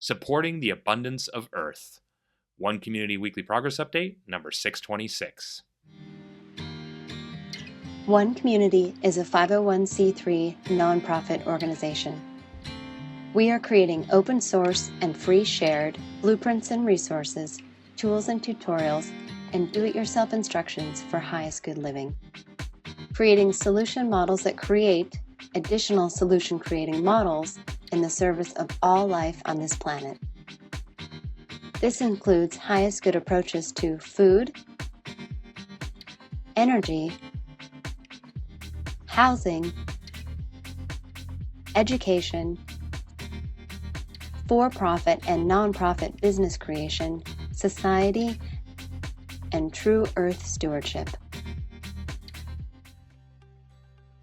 Supporting the Abundance of Earth. One Community Weekly Progress Update, number 626. One Community is a 501c3 nonprofit organization. We are creating open source and free shared blueprints and resources, tools and tutorials, and do-it-yourself instructions for highest good living. Creating solution models that create additional solution creating models in the service of all life on this planet. This includes highest good approaches to food, energy, housing, education, for-profit and non-profit business creation, society, and true earth stewardship.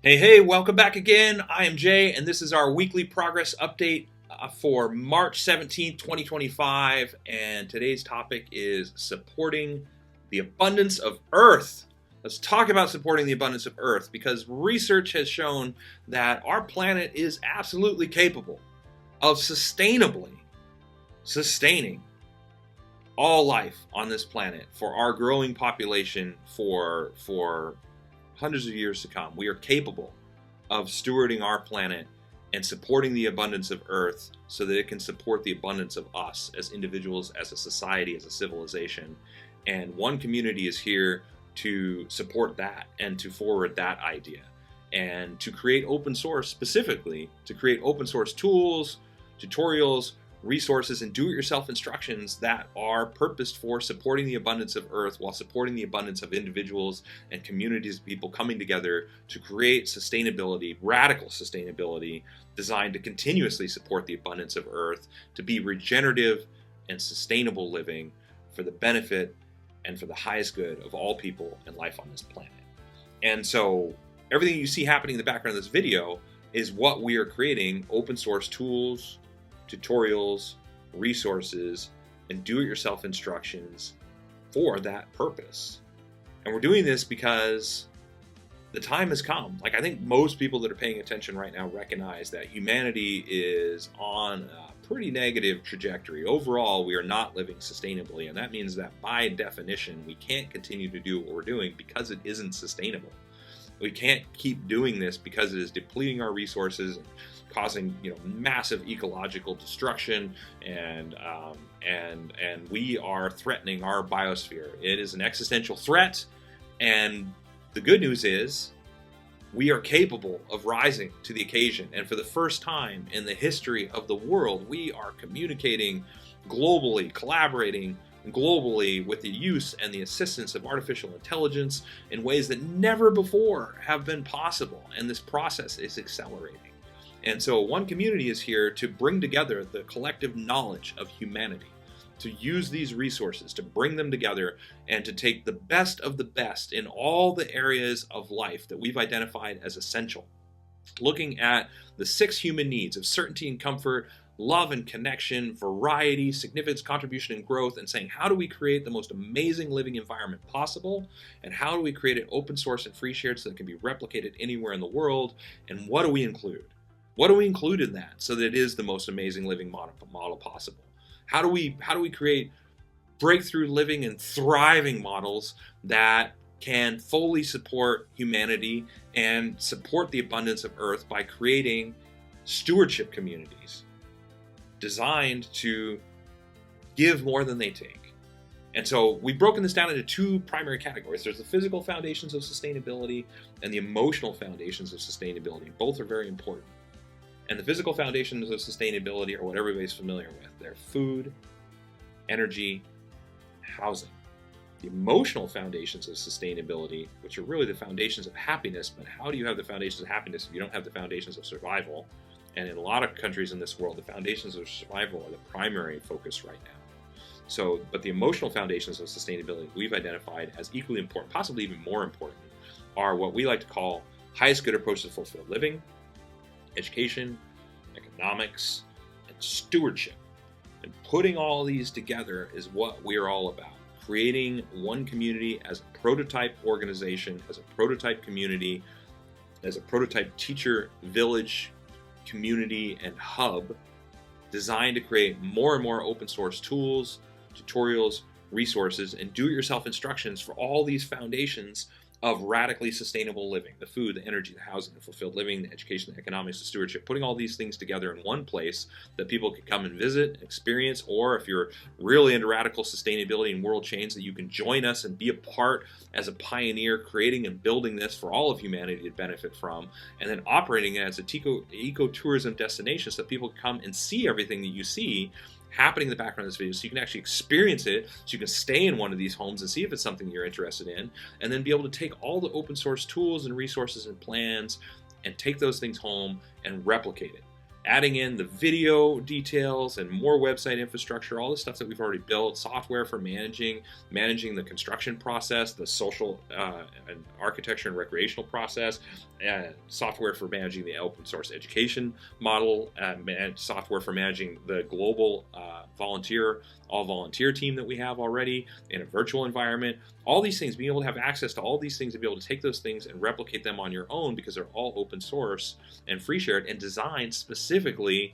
Hey, welcome back again. I am Jay, and this is our weekly progress update for March 17th, 2025. And today's topic is supporting the abundance of Earth. Let's talk about supporting the abundance of Earth, because research has shown that our planet is absolutely capable of sustainably sustaining all life on this planet for our growing population for hundreds of years to come. We are capable of stewarding our planet and supporting the abundance of Earth so that it can support the abundance of us as individuals, as a society, as a civilization. And One Community is here to support that and to forward that idea and to create open source, specifically to create open source tools, tutorials, resources, and do-it-yourself instructions that are purposed for supporting the abundance of Earth while supporting the abundance of individuals and communities of people coming together to create sustainability, radical sustainability, designed to continuously support the abundance of Earth, to be regenerative and sustainable living for the benefit and for the highest good of all people and life on this planet. And so everything you see happening in the background of this video is what we are creating: open source tools, tutorials, resources, and do-it-yourself instructions for that purpose. And we're doing this because the time has come. I think most people that are paying attention right now recognize that humanity is on a pretty negative trajectory. Overall, we are not living sustainably, and that means that by definition, we can't continue to do what we're doing because it isn't sustainable. We can't keep doing this because it is depleting our resources and causing massive ecological destruction, and we are threatening our biosphere. It is an existential threat, and the good news is we are capable of rising to the occasion. And for the first time in the history of the world, we are communicating globally, collaborating globally with the use and the assistance of artificial intelligence in ways that never before have been possible. And this process is accelerating. And so One Community is here to bring together the collective knowledge of humanity, to use these resources, to bring them together, and to take the best of the best in all the areas of life that we've identified as essential, looking at the 6 human needs of certainty and comfort, love and connection, variety, significance, contribution, and growth, and saying, how do we create the most amazing living environment possible? And how do we create it open source and free shared so that it can be replicated anywhere in the world? And what do we include? What do we include in that so that it is the most amazing living model possible? How do we create breakthrough living and thriving models that can fully support humanity and support the abundance of Earth by creating stewardship communities designed to give more than they take? And so we've broken this down into 2 primary categories. There's the physical foundations of sustainability and the emotional foundations of sustainability. Both are very important. And the physical foundations of sustainability are what everybody's familiar with. They're food, energy, housing. The emotional foundations of sustainability, which are really the foundations of happiness, but how do you have the foundations of happiness if you don't have the foundations of survival? And in a lot of countries in this world, the foundations of survival are the primary focus right now. But the emotional foundations of sustainability we've identified as equally important, possibly even more important, are what we like to call highest good approaches to fulfilled living, education, economics, and stewardship. And putting all these together is what we're all about. Creating One Community as a prototype organization, as a prototype community, as a prototype teacher village, community, and hub designed to create more and more open source tools, tutorials, resources, and do-it-yourself instructions for all these foundations of radically sustainable living: the food, the energy, the housing, the fulfilled living, the education, the economics, the stewardship, putting all these things together in one place that people can come and visit, experience, or if you're really into radical sustainability and world change, that you can join us and be a part as a pioneer, creating and building this for all of humanity to benefit from, and then operating it as a ecotourism destination so that people can come and see everything that you see happening in the background of this video, so you can actually experience it, so you can stay in one of these homes and see if it's something you're interested in, and then be able to take all the open source tools and resources and plans and take those things home and replicate it, adding in the video details and more website infrastructure, all the stuff that we've already built, software for managing the construction process, the social and architecture and recreational process, software for managing the open source education model, software for managing the global all-volunteer team that we have already in a virtual environment. All these things, being able to have access to all these things and be able to take those things and replicate them on your own, because they're all open source and free shared and designed specifically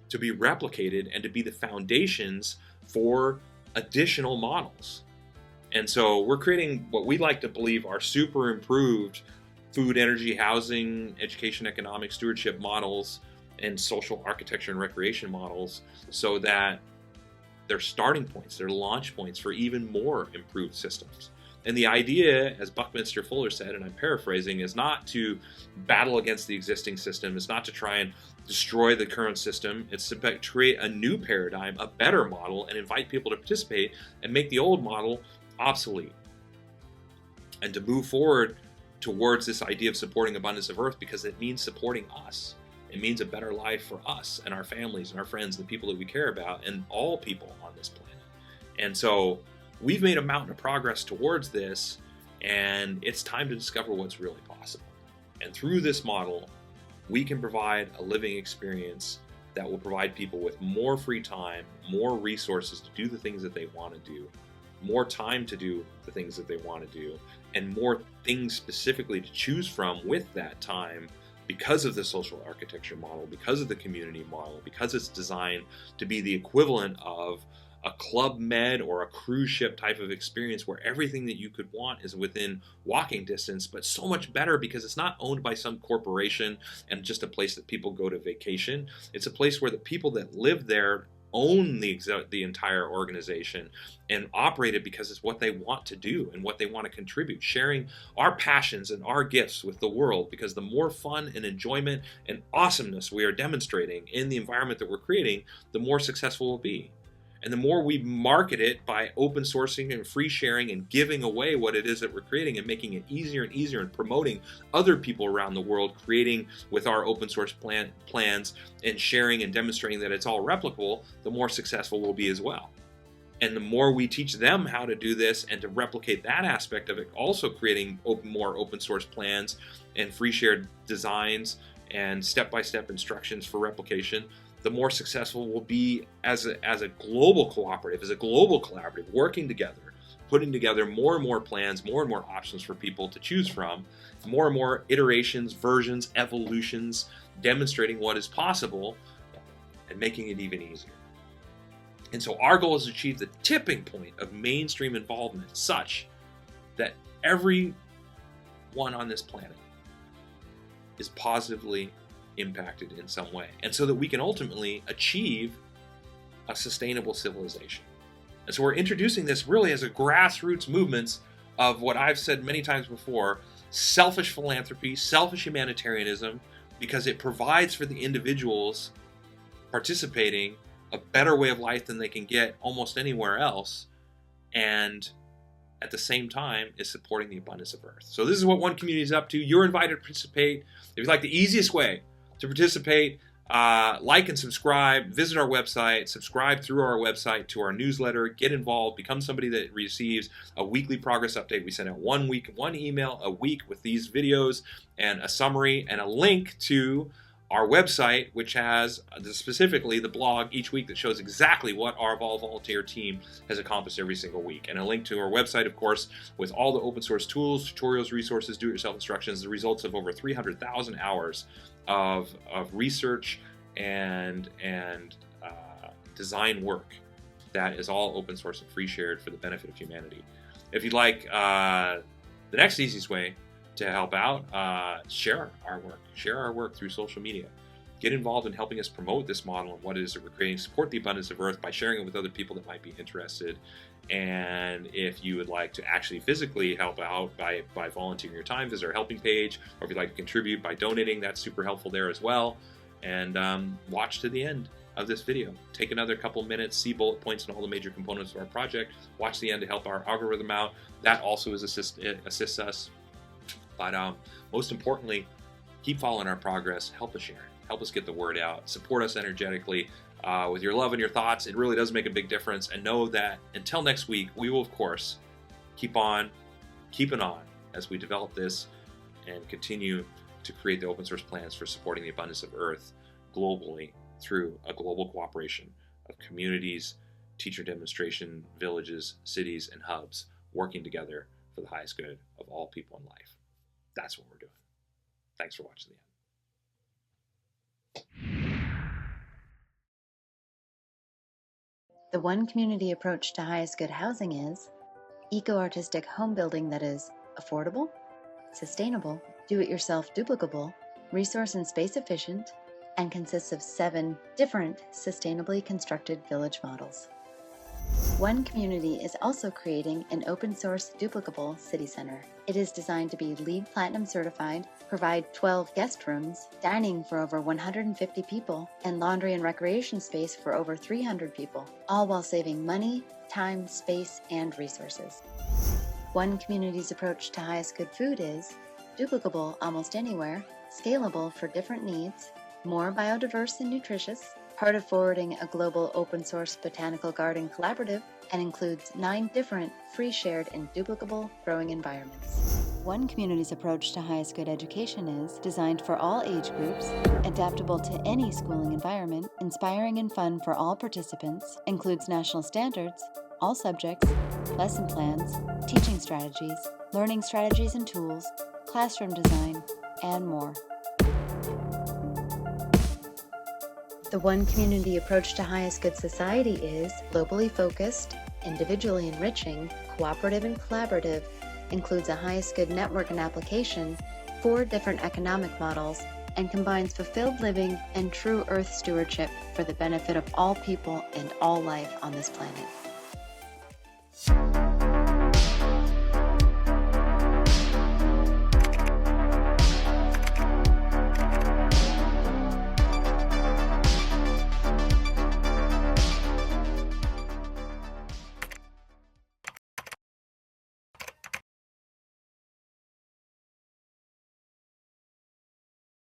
to be replicated and to be the foundations for additional models. And so we're creating what we like to believe are super improved food, energy, housing, education, economic, stewardship models and social architecture and recreation models, so that they're starting points, they're launch points for even more improved systems. And the idea, as Buckminster Fuller said, and I'm paraphrasing, is not to battle against the existing system. It's not to try and destroy the current system. It's to create a new paradigm, a better model, and invite people to participate and make the old model obsolete. And to move forward towards this idea of supporting abundance of earth, because it means supporting us. It means a better life for us and our families and our friends, the people that we care about, and all people on this planet. And so we've made a mountain of progress towards this, and it's time to discover what's really possible. And through this model, we can provide a living experience that will provide people with more free time, more resources to do the things that they want to do, more time to do the things that they want to do, and more things specifically to choose from with that time, because of the social architecture model, because of the community model, because it's designed to be the equivalent of a Club Med or a cruise ship type of experience, where everything that you could want is within walking distance, but so much better because it's not owned by some corporation and just a place that people go to vacation. It's a place where the people that live there own the entire organization and operate it because it's what they want to do and what they want to contribute, sharing our passions and our gifts with the world, because the more fun and enjoyment and awesomeness we are demonstrating in the environment that we're creating, the more successful we'll be. And the more we market it by open sourcing and free sharing and giving away what it is that we're creating and making it easier and easier and promoting other people around the world creating with our open source plans and sharing and demonstrating that it's all replicable, the more successful we'll be as well. And the more we teach them how to do this and to replicate that aspect of it, also creating more open source plans and free shared designs and step-by-step instructions for replication, the more successful we'll be as a global cooperative, as a global collaborative, working together, putting together more and more plans, more and more options for people to choose from, more and more iterations, versions, evolutions, demonstrating what is possible and making it even easier. And so our goal is to achieve the tipping point of mainstream involvement such that everyone on this planet is positively impacted in some way, and so that we can ultimately achieve a sustainable civilization. And so we're introducing this really as a grassroots movement of what I've said many times before: selfish philanthropy, selfish humanitarianism, because it provides for the individuals participating a better way of life than they can get almost anywhere else, and at the same time is supporting the abundance of earth. So this is what One Community is up to. You're invited to participate. If you'd like the easiest way to participate, like and subscribe, visit our website, subscribe through our website to our newsletter, get involved, become somebody that receives a weekly progress update. We send out one email a week with these videos and a summary and a link to our website, which has specifically the blog each week that shows exactly what our volunteer team has accomplished every single week. And a link to our website, of course, with all the open source tools, tutorials, resources, do-it-yourself instructions, the results of over 300,000 hours of research and design work that is all open source and free shared for the benefit of humanity. If you'd like the next easiest way to help out, share our work through social media. Get involved in helping us promote this model and what it is that we're creating. Support the abundance of Earth by sharing it with other people that might be interested. And if you would like to actually physically help out by volunteering your time, visit our helping page, or if you'd like to contribute by donating, that's super helpful there as well. And watch to the end of this video. Take another couple minutes, see bullet points on all the major components of our project, watch the end to help our algorithm out. That also assists us. But most importantly, keep following our progress, help us share it. Help us get the word out. Support us energetically with your love and your thoughts. It really does make a big difference. And know that until next week, we will, of course, keeping on as we develop this and continue to create the open source plans for supporting the abundance of Earth globally through a global cooperation of communities, teacher demonstration villages, cities, and hubs working together for the highest good of all people in life. That's what we're doing. Thanks for watching the end. The one community approach to highest good housing is eco-artistic home building that is affordable, sustainable, do-it-yourself duplicable, resource and space efficient, and consists of 7 different sustainably constructed village models. One Community is also creating an open-source duplicable city center. It is designed to be LEED Platinum certified, provide 12 guest rooms, dining for over 150 people, and laundry and recreation space for over 300 people, all while saving money, time, space, and resources. One Community's approach to highest good food is duplicable almost anywhere, scalable for different needs, more biodiverse and nutritious, part of forwarding a global open-source botanical garden collaborative, and includes 9 different free, shared, and duplicable growing environments. One Community's approach to highest good education is designed for all age groups, adaptable to any schooling environment, inspiring and fun for all participants, includes national standards, all subjects, lesson plans, teaching strategies, learning strategies and tools, classroom design, and more. The One Community approach to highest good society is globally focused, individually enriching, cooperative and collaborative, includes a highest good network and application, 4 different economic models, and combines fulfilled living and true Earth stewardship for the benefit of all people and all life on this planet.